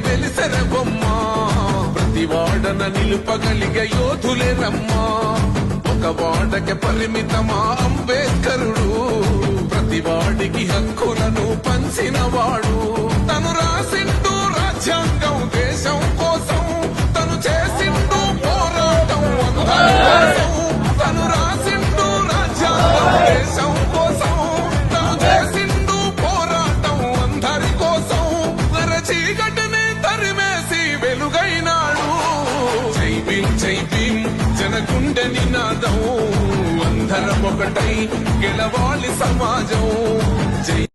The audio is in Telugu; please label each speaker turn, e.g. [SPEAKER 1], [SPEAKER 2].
[SPEAKER 1] వెలిసెర బొమ్మ ప్రతి వాడన నిలుపగలిగే యోధులే రమ్మా ఒక వాడకి పరిమితమా అంబేద్కరుడు ప్రతి వాడికి హక్కులను పంచిన వాడు తను రాసిండు రాజ్యాంగం దేశం కోసం తను చేసిండు పోరాటం తను రాసిండు రాజ్యాంగం దేశం కోసం తను చేసిండు పోరాటం అందరి కోసం చీకటిని తరిమేసి వెలుగైనాడు జై భీమ్ జనగుండె నినాదం అందరం ఒకటై గెలవాలి సమాజం జై